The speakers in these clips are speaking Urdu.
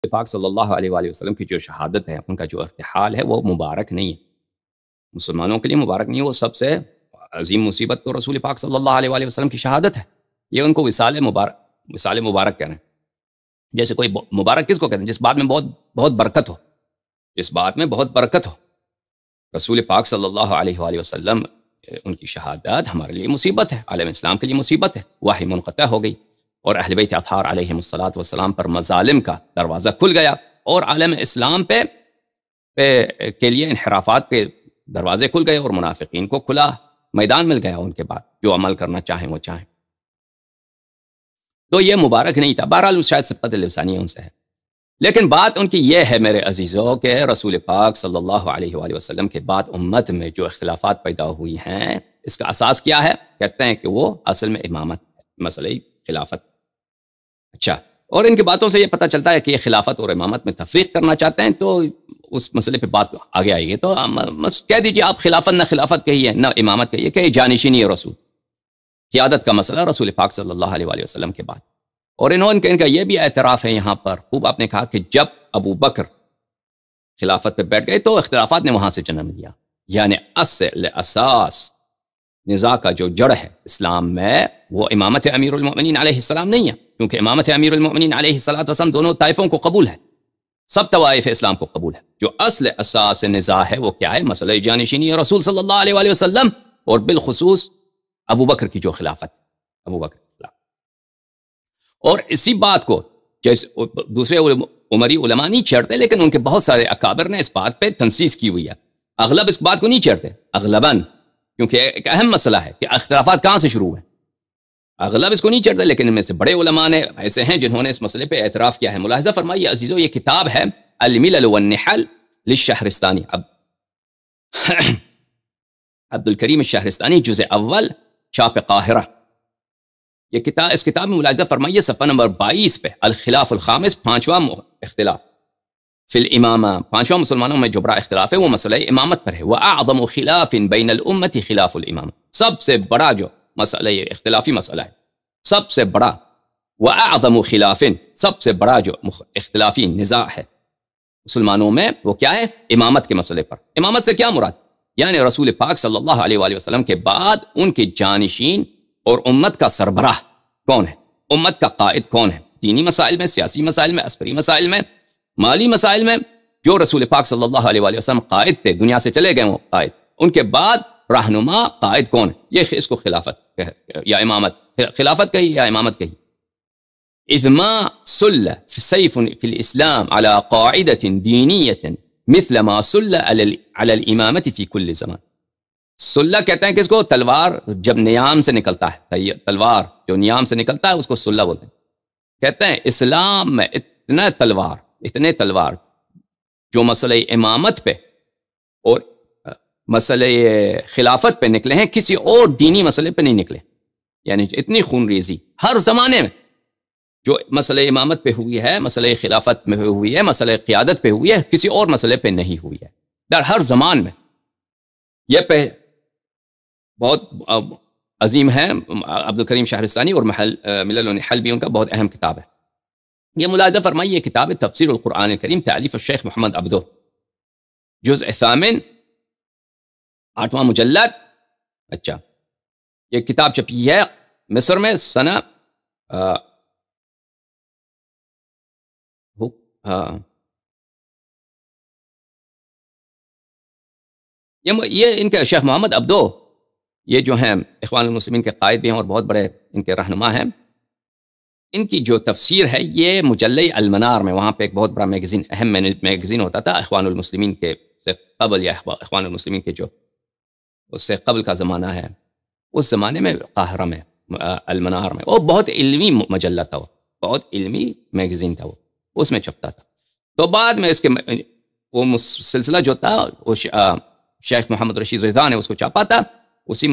پاک صلی اللہ علیہ وآلہ وسلم کی جو شہادت ہے، ان کا جو ارتحال ہے، وہ مبارک نہیں ہے، مسلمانوں کے لیے مبارک نہیں ہے۔ وہ سب سے عظیم مصیبت تو رسول پاک صلی اللہ علیہ وآلہ وسلم کی شہادت ہے۔ یہ ان کو وصال مبارک کہہ رہے ہیں۔ جیسے کوئی مبارک کس کو کہتے ہیں؟ جس بات میں بہت برکت ہو، جس بات میں بہت برکت ہو۔ رسول پاک صلی اللہ علیہ وآلہ وسلم ان کی شہادت ہمارے لیے مصیبت ہے، عالم اسلام کے لیے مصیبت ہے۔ وحی منقطع ہو گئی اور اہل بیت اطہار علیہم الصلاۃ والسلام پر مظالم کا دروازہ کھل گیا، اور عالم اسلام کے لیے انحرافات کے دروازے کھل گئے، اور منافقین کو کھلا میدان مل گیا ان کے بعد، جو عمل کرنا چاہیں وہ چاہیں۔ تو یہ مبارک نہیں تھا۔ بہرحال شاید سبقت لسانی ان سے ہے، لیکن بات ان کی یہ ہے میرے عزیزوں کہ رسول پاک صلی اللہ علیہ وآلہ وسلم کے بعد امت میں جو اختلافات پیدا ہوئی ہیں، اس کا اساس کیا ہے؟ کہتے ہیں کہ وہ اصل میں امامت ہے، مسئلہ خلافت۔ اچھا، اور ان کی باتوں سے یہ پتہ چلتا ہے کہ یہ خلافت اور امامت میں تفریق کرنا چاہتے ہیں، تو اس مسئلے پہ بات آگے آئے گی تو کہہ دیجئے آپ خلافت نہ خلافت کہیے نہ امامت کہیے، کہ جانشینی رسول، قیادت کا مسئلہ رسول پاک صلی اللہ علیہ وآلہ وسلم کے بعد۔ اور ان کا یہ بھی اعتراف ہے یہاں پر، خوب آپ نے کہا کہ جب ابو بکر خلافت پہ بیٹھ گئے تو اختلافات نے وہاں سے جنم لیا، یعنی اساس نزاع کا جو جڑ ہے اسلام میں، وہ امامت امیر المؤمنین علیہ السلام نہیں ہے، کیونکہ امامت امیر المؤمنین علیہ السلام دونوں طائفوں کو قبول ہے، سب طوائف اسلام کو قبول ہے۔ جو اصل اساس نزاع ہے وہ کیا ہے؟ مسئلہ جانشینی رسول صلی اللہ علیہ وآلہ وسلم، اور بالخصوص ابو بکر کی جو خلافت، ابو بکر کی خلافت۔ اور اسی بات کو جیسے دوسرے عمری علماء نہیں چھیڑتے، لیکن ان کے بہت سارے اکابر نے اس بات پہ تنصیص کی ہوئی ہے۔ اغلب اس بات کو نہیں چھیڑتے، اغلباً، کیونکہ ایک اہم مسئلہ ہے کہ اختلافات کہاں سے شروع ہوئے۔ اغلب اس کو نہیں چھیڑتے، لیکن ان میں سے بڑے علماء نے ایسے ہیں جنہوں نے اس مسئلے پہ اعتراف کیا ہے۔ ملاحظہ فرمائیے عزیزو، یہ کتاب ہے الملل والنحل للشہرستانی، عبد الکریم الشہرستانی، جزء اول، چھاپ قاہرہ۔ یہ کتاب، اس کتاب میں ملاحظہ فرمائیے صفحہ نمبر 22 پہ، الخلاف الخامس، پانچواں اختلاف فی الامامہ، پانچواں مسلمانوں میں جو بڑا اختلاف ہے وہ مسئلہ امامت پر ہے۔ وَأَعْظَمُ خِلَافٍ بَيْنَ الْأُمَّةِ خِلَافُ الْإِمَامَةِ، سب سے بڑا جو مسئلہ، یہ اختلافی مسئلہ ہے، سب سے بڑا، وَأَعْظَمُ خِلَافٍ، سب سے بڑا جو اختلافی نزاع ہے مسلمانوں میں، وہ کیا ہے؟ امامت کے مسئلے پر۔ امامت سے کیا مراد؟ یعنی رسول پاک صلی اللہ علیہ وآلہ وسلم کے بعد ان کے جانشین اور امت کا سربراہ کون ہے، امت کا قائد کون ہے، دینی مسائل میں، سیاسی مسائل میں، عسکری مسائل میں، مالی مسائل میں، جو رسول پاک صلی اللہ علیہ وآلہ وسلم قائد تھے، دنیا سے چلے گئے وہ قائد، ان کے بعد رہنما قائد کون ہے؟ یہ اس کو خلافت یا امامت، خلافت کہی یا امامت کہی۔ اذ ما سل سیف فی الاسلام على قاعدة دینیة مثل ما سل على الامامت فی کل زمان۔ سلہ کہتے ہیں کس کو؟ تلوار جب نیام سے نکلتا ہے، تلوار جو نیام سے نکلتا ہے اس کو سلہ بولتے ہیں۔ کہتے ہیں اسلام میں اتنے تلوار جو مسئلہ امامت پہ اور مسئلہ خلافت پہ نکلے ہیں، کسی اور دینی مسئلے پہ نہیں نکلے۔ یعنی اتنی خون ریزی ہر زمانے میں جو مسئلہ امامت پہ ہوئی ہے، مسئلہ خلافت میں ہوئی ہے، مسئلہ قیادت پہ ہوئی ہے، کسی اور مسئلے پہ نہیں ہوئی ہے، در ہر زمان میں۔ یہ پہ بہت عظیم ہے، عبد الکریم شہرستانی، اور ملل و نحل بھی ان کا بہت اہم کتاب ہے۔ یہ ملاحظہ فرمائیے، یہ کتاب ہے تفسیر القرآن الکریم، تالیف الشیخ محمد عبدو، جزء ثامن، 8واں مجلد۔ اچھا، یہ کتاب چھپی ہے مصر میں سنہ یہ ان کے شیخ محمد عبدو، یہ جو ہیں اخوان المسلمین کے قائد بھی ہیں اور بہت بڑے ان کے رہنما ہیں۔ ان کی جو تفسیر ہے یہ مجلہ المنار میں، وہاں پہ ایک بہت بڑا میگزین، اہم میگزین ہوتا تھا اخوان المسلمین کے سے قبل، یا اخوان المسلمین کے جو اس سے قبل کا زمانہ ہے، اس زمانے میں قاہرہ میں المنار میں، وہ بہت علمی مجلہ تھا، وہ بہت علمی میگزین تھا، وہ اس میں چھپتا تھا۔ تو بعد میں اس کے وہ سلسلہ جو تھا وہ شیخ محمد رشید رضا نے اس کو چھاپا تھا اسی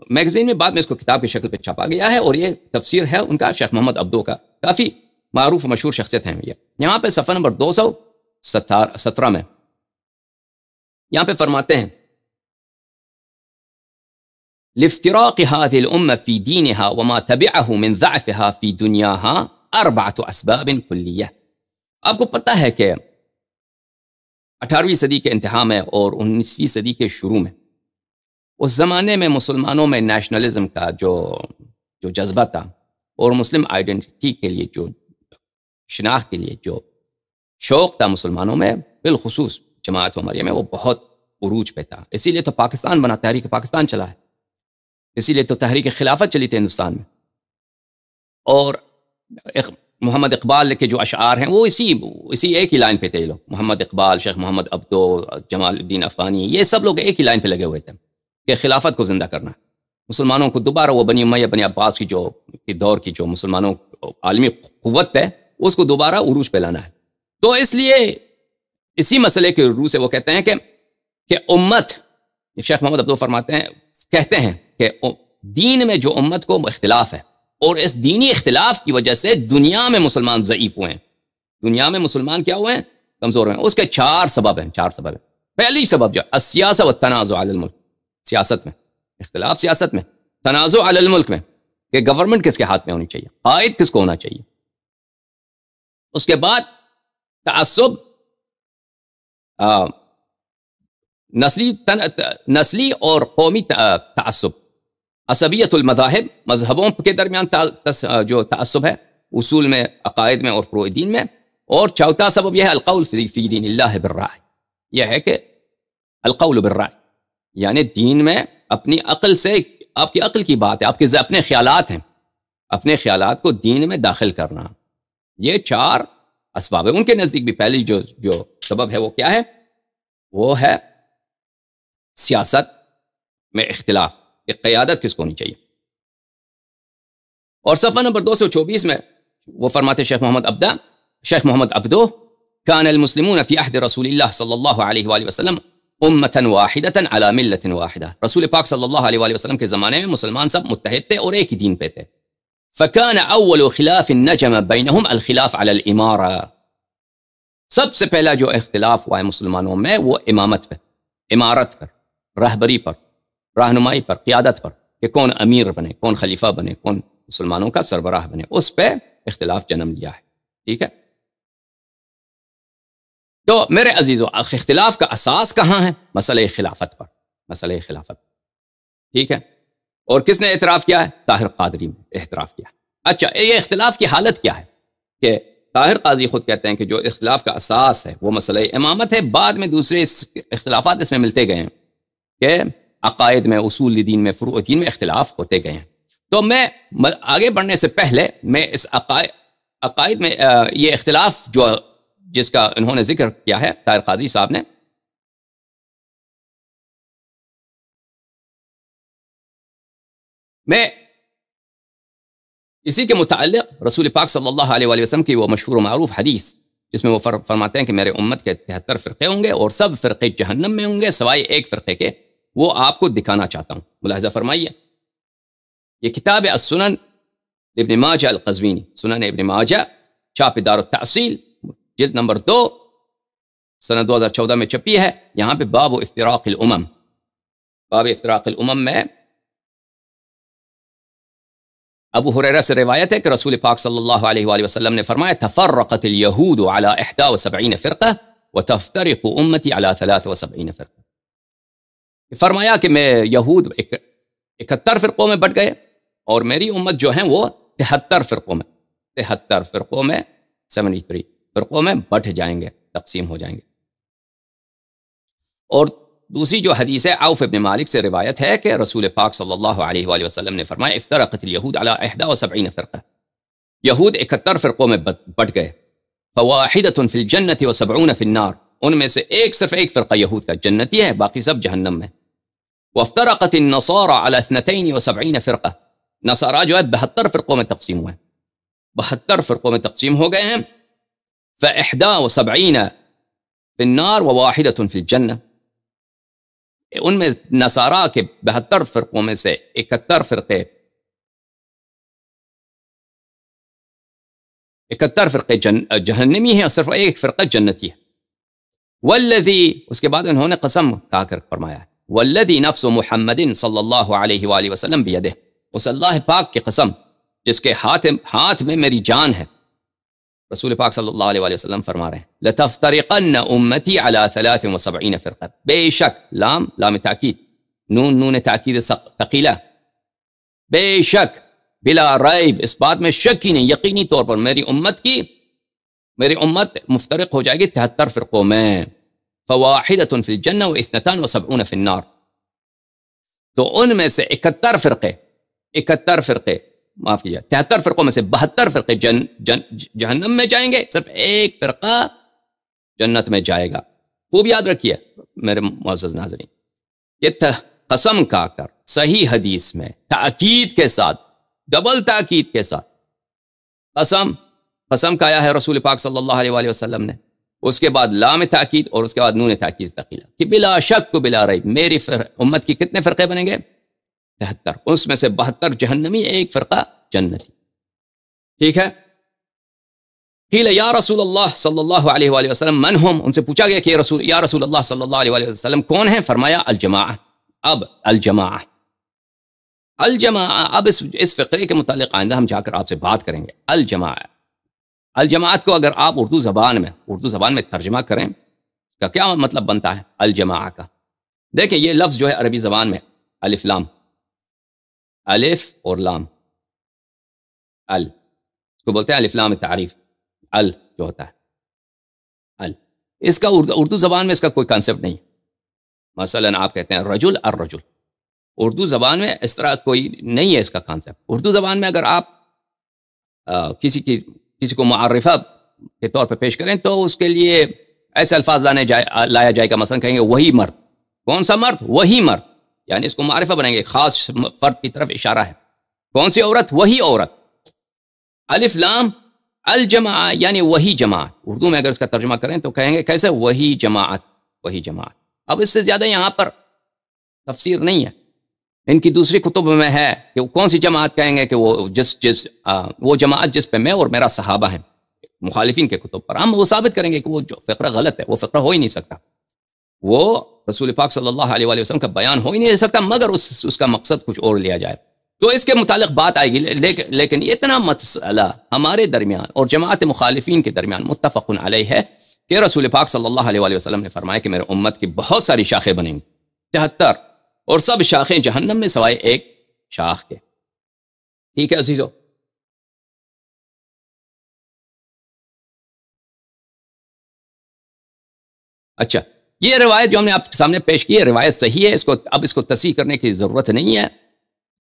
میگزین میں، بعد میں اس کو کتاب کی شکل پہ چھاپا گیا ہے، اور یہ تفسیر ہے ان کا شیخ محمد عبدو کا، کافی معروف و مشہور شخصیت ہیں یہ۔ یہاں پہ صفحہ نمبر 217 میں یہاں پہ فرماتے ہیں لافتراق هذه الأمة في دينها وما تبعه من ضعفها في دنياها 4 أسباب كلية۔ آپ کو پتہ ہے کہ 18ویں صدی کے انتہا میں اور 19ویں صدی کے شروع میں اس زمانے میں مسلمانوں میں نیشنلزم کا جو جذبہ تھا اور مسلم آئیڈینٹی کے لیے جو شناخت کے لیے جو شوق تھا مسلمانوں میں، بالخصوص جماعت عمریہ میں، وہ بہت عروج پہ تھا. اسی لیے تو پاکستان بنا، تحریک پاکستان چلا ہے، اسی لیے تو تحریک خلافت چلی تھی ہندوستان میں. اور محمد اقبال کے جو اشعار ہیں وہ اسی ایک ہی لائن پہ تھے. یہ لوگ محمد اقبال، شیخ محمد عبدو، جمال الدین افغانی، یہ سب لوگ ایک ہی لائن پہ لگے ہوئے تھے کہ خلافت کو زندہ کرنا، مسلمانوں کو دوبارہ وہ بنی امیہ بنی عباس کی جو دور کی جو مسلمانوں عالمی قوت ہے اس کو دوبارہ عروج پہ لانا ہے. تو اس لیے اسی مسئلے کے روح سے وہ کہتے ہیں کہ امت، شیخ محمد عبدو فرماتے ہیں، کہتے ہیں کہ دین میں جو امت کو اختلاف ہے اور اس دینی اختلاف کی وجہ سے دنیا میں مسلمان ضعیف ہوئے ہیں، دنیا میں مسلمان کیا ہوئے ہیں؟ کمزور ہوئے ہیں. اس کے 4 سبب ہیں. پہلی سبب جو السیاسہ والتنازع علی الملک، سیاست میں اختلاف، سیاست میں تنازع علی الملک میں کہ گورنمنٹ کس کے ہاتھ میں ہونی چاہیے، قائد کس کو ہونا چاہیے. اس کے بعد تعصب، نسلی اور قومی تعصب، عصبیت المذاہب، مذہبوں کے درمیان جو تعصب ہے اصول میں، عقائد میں اور فروع دین میں. اور چوتھا سبب یہ ہے القول فی دین اللہ بالرائے، یہ ہے کہ القول بالرائے یعنی دین میں اپنی عقل سے، آپ کی عقل کی بات ہے، آپ کے اپنے خیالات ہیں، اپنے خیالات کو دین میں داخل کرنا. یہ 4 اسباب ہیں. ان کے نزدیک بھی پہلی جو سبب ہے وہ کیا ہے؟ وہ ہے سیاست میں اختلاف، کہ قیادت کس کو ہونی چاہیے. اور صفحہ نمبر 224 میں وہ فرماتے شیخ محمد عبدو، کان المسلمون فی عہد رسول اللہ صلی اللہ علیہ وآلہ وسلم امتا واحدتا علی ملت واحدہ. رسول پاک صلی اللہ علیہ وآلہ وسلم کے زمانے میں مسلمان سب متحد تھے اور ایک ہی دین پہ تھے. فکان اول خلاف نجم بینہم الخلاف علی الامارہ. سب سے پہلا جو اختلاف ہوا ہے مسلمانوں میں وہ امامت پہ، امارت پر، رہبری پر، رہنمائی پر، قیادت پر، کہ کون امیر بنے، کون خلیفہ بنے، کون مسلمانوں کا سربراہ بنے. اس پہ اختلاف جنم لیا ہے. ٹھیک ہے. تو میرے عزیزو، اختلاف کا اساس کہاں ہے؟ مسئلہ خلافت پر، مسئلہ خلافت. ٹھیک ہے. اور کس نے اعتراف کیا ہے؟ طاہر قادری نے اعتراف کیا. اچھا، یہ اختلاف کی حالت کیا ہے؟ کہ طاہر قاضی خود کہتے ہیں کہ جو اختلاف کا اساس ہے وہ مسئلہ امامت ہے. بعد میں دوسرے اختلافات اس میں ملتے گئے ہیں کہ عقائد میں، اصول دین میں، فروع دین میں اختلاف ہوتے گئے ہیں. تو میں آگے بڑھنے سے پہلے میں اس عقائد میں یہ اختلاف جس کا انہوں نے ذکر کیا ہے طاہر قادری صاحب نے، میں اسی کے متعلق رسول پاک صلی اللہ علیہ وآلہ وسلم کی وہ مشہور و معروف حدیث جس میں وہ فرماتے ہیں کہ میرے امت کے 73 فرقے ہوں گے اور سب فرقے جہنم میں ہوں گے سوائے ایک فرقے کے، وہ آپ کو دکھانا چاہتا ہوں. ملاحظہ فرمائیے، یہ کتاب السنن ابن ماجہ القزوینی، سنن ابن ماجہ، چھاپ دار التحصیل، جلد نمبر 2، سنہ 2014 میں چھپی ہے. یہاں پہ باب افتراق الامم، باب افتراق الامم میں ابو ہریرہ سے روایت ہے کہ رسول پاک صلی اللہ علیہ وآلہ وسلم نے فرمایا تفرقت اليہود على 71 فرقہ وتفترق امتی على 73 فرقہ. فرمایا کہ میں یہود 71 فرقوں میں بٹ گئے اور میری امت جو ہیں وہ 73 فرقوں میں 73 فرقوں میں بٹ جائیں گے، تقسیم ہو جائیں گے. اور دوسری جو حدیث ہے عوف ابن مالک سے روایت ہے کہ رسول پاک صلی اللہ علیہ وآلہ وسلم نے فرمایا افترقت الیہود علی 71 فرقہ، یہود 71 فرقوں میں بٹ گئے. فواحدۃ فی الجنۃ و70 فی النار، ان میں سے صرف ایک فرقہ یہود کا جنتی ہے، باقی سب جہنم میں. وافترقت النصارى على 72 فرقہ، نصارہ جو ہے 72 فرقوں میں تقسیم ہوئے، 72 فرقوں میں تقسیم ہو گئے ہیں. ف71 فی النار وواحدۃ فی الجنہ، ان میں نصارہ کے 72 فرقوں میں سے 71 فرقے جہنمی ہیں اور صرف ایک فرقہ جنتی ہے. والذی، اس کے بعد انہوں نے قسم کہا کر فرمایا والذی نفس محمد صلی اللہ علیہ وآلہ وسلم بیدہ، اس اللہ پاک کی قسم جس کے ہاتھ میں میری جان ہے. رسول پاک صلی اللہ علیہ وآلہ وسلم فرما رہے ہیں لتفترقن امتی علی 73 فرقہ، بے شک، لام تاکید، نون تاکید ثقیلہ، بے شک، بلا ریب، اس بات میں شک ہی نہیں، یقینی طور پر میری امت مفترق ہو جائے گی 73 فرقوں میں، فواحدۃ فی الجنہ و 72 فی النار، تو ان میں سے 71 فرقے معاف کیجیے 73 فرقوں میں سے 72 فرقے جہنم میں جائیں گے، صرف ایک فرقہ جنت میں جائے گا۔ خوب یاد رکھیے میرے معزز ناظرین، یہ قسم کا کر صحیح حدیث میں تاکید کے ساتھ، ڈبل تاکید کے ساتھ قسم کھایا ہے رسول پاک صلی اللہ علیہ وآلہ وسلم نے، اس کے بعد لام تاکید اور اس کے بعد نون تاکید ثقیلہ، کہ بلا شک و بلا ریب میری امت کی کتنے فرقے بنیں گے؟ 73، اس میں سے 72 جہنمی، ایک فرقہ جنتی۔ ٹھیک ہے، قیل یا رسول اللہ صلی اللہ علیہ وآلہ وسلم من ہم، ان سے پوچھا گیا کہ یا رسول اللہ صلی اللہ علیہ وآلہ وسلم کون ہیں؟ فرمایا الجماعہ۔ اب الجماعہ، اب اس فقرے کے متعلق آئندہ ہم جا کر آپ سے بات کریں گے۔ الجماعت کو اگر آپ اردو زبان میں ترجمہ کریں، اس کا کیا مطلب بنتا ہے الجماعہ کا؟ دیکھیں یہ لفظ جو ہے عربی زبان میں الف لام، الف اور لام، اس کو بولتے ہیں الف لام تعریف، جو ہوتا ہے اس کا اردو زبان میں اس کا کوئی کانسیپٹ نہیں۔ مثلا آپ کہتے ہیں رجل الرجل، اردو زبان میں اس طرح کوئی نہیں ہے اس کا کانسیپٹ۔ اردو زبان میں اگر آپ کسی کو معرفہ کے طور پہ پیش کریں تو اس کے لیے ایسے الفاظ لایا جائے گا، مثلا کہیں گے وہی مرد۔ کون سا مرد؟ وہی مرد، یعنی اس کو معرفہ بنائیں گے، خاص فرد کی طرف اشارہ ہے۔ کون سی عورت؟ وہی عورت۔ الف لام الجماعہ یعنی وہی جماعت، اردو میں اگر اس کا ترجمہ کریں تو کہیں گے کیسے؟ وہی جماعت۔ اب اس سے زیادہ یہاں پر تفسیر نہیں ہے، ان کی دوسری کتب میں ہے کہ وہ کون سی جماعت کہیں گے کہ وہ جماعت جس پہ میں اور میرا صحابہ ہیں۔ مخالفین کے کتب پر ہم وہ ثابت کریں گے کہ وہ جو فقرہ غلط ہے، وہ فقرہ ہو ہی نہیں سکتا، وہ رسول پاک صلی اللہ علیہ وآلہ وسلم کا بیان ہو ہی نہیں سکتا مگر اس کا مقصد کچھ اور لیا جائے، تو اس کے متعلق بات آئے گی۔ لیکن اتنا مسئلہ ہمارے درمیان اور جماعت مخالفین کے درمیان متفق علیہ ہے کہ رسول پاک صلی اللہ علیہ وآلہ وسلم نے فرمایا کہ میرے امت کی بہت ساری شاخیں بنیں گی، 73، اور سب شاخیں جہنم میں سوائے ایک شاخ کے۔ ٹھیک ہے عزیزو، اچھا یہ روایت جو ہم نے آپ کے سامنے پیش کی ہے روایت صحیح ہے، اس کو تصحیح کرنے کی ضرورت نہیں ہے،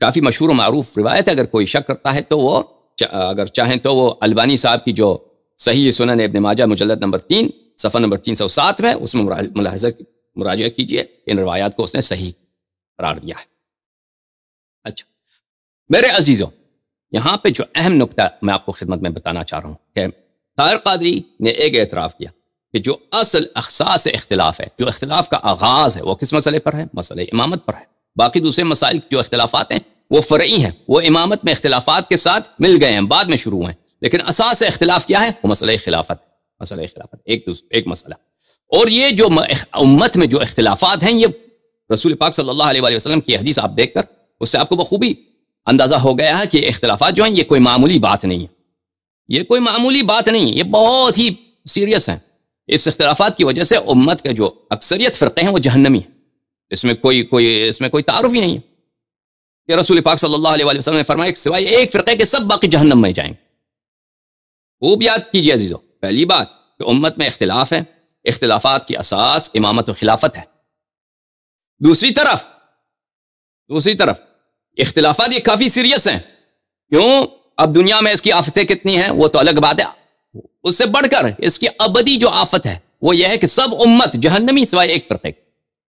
کافی مشہور و معروف روایت ہے۔ اگر کوئی شک کرتا ہے تو وہ اگر چاہیں تو وہ البانی صاحب کی جو صحیح سنن ابن ماجہ مجلد نمبر 3 صفحہ نمبر 307 میں اس میں مراجعہ کیجئے، ان روایات کو اس نے صحیح قرار دیا ہے۔ اچھا میرے عزیزوں، یہاں پہ جو اہم نکتہ میں آپ کو خدمت میں بتانا چاہ رہا ہوں کہ طاہر قادری نے ایک اعتراف کیا کہ جو اصل اساس اختلاف ہے، جو اختلاف کا آغاز ہے، وہ کس مسئلے پر ہے؟ مسئلہ امامت پر ہے۔ باقی دوسرے مسائل جو اختلافات ہیں وہ فرعی ہیں، وہ امامت میں اختلافات کے ساتھ مل گئے ہیں، بعد میں شروع ہیں، لیکن اساس اختلاف کیا ہے؟ وہ مسئلہ خلافت، ایک مسئلہ۔ اور یہ جو امت میں جو اختلافات ہیں، یہ رسول پاک صلی اللہ علیہ وآلہ وسلم کی حدیث آپ دیکھ کر اس سے آپ کو بخوبی اندازہ ہو گیا ہے کہ یہ اختلافات جو ہیں یہ کوئی معمولی بات نہیں ہے، یہ کوئی معمولی بات نہیں ہے، یہ بہت ہی سیریس ہیں۔ اس اختلافات کی وجہ سے امت کے جو اکثریت فرقے ہیں وہ جہنمی ہیں، اس میں کوئی تعارف ہی نہیں ہے کہ رسول پاک صلی اللہ علیہ وآلہ وسلم نے فرمایا کہ سوائے ایک فرقے کے سب باقی جہنم میں جائیں گے۔ خوب یاد کیجئے عزیزو، پہلی بات کہ امت میں اختلاف ہے، اختلافات کی اساس امامت و خلافت ہے۔ دوسری طرف اختلافات یہ کافی سیریس ہیں، کیوں؟ اب دنیا میں اس کی آفتیں کتنی ہیں وہ تو الگ بات ہے، اس سے بڑھ کر اس کی ابدی جو آفت ہے وہ یہ ہے کہ سب امت جہنمی سوائے ایک فرقے۔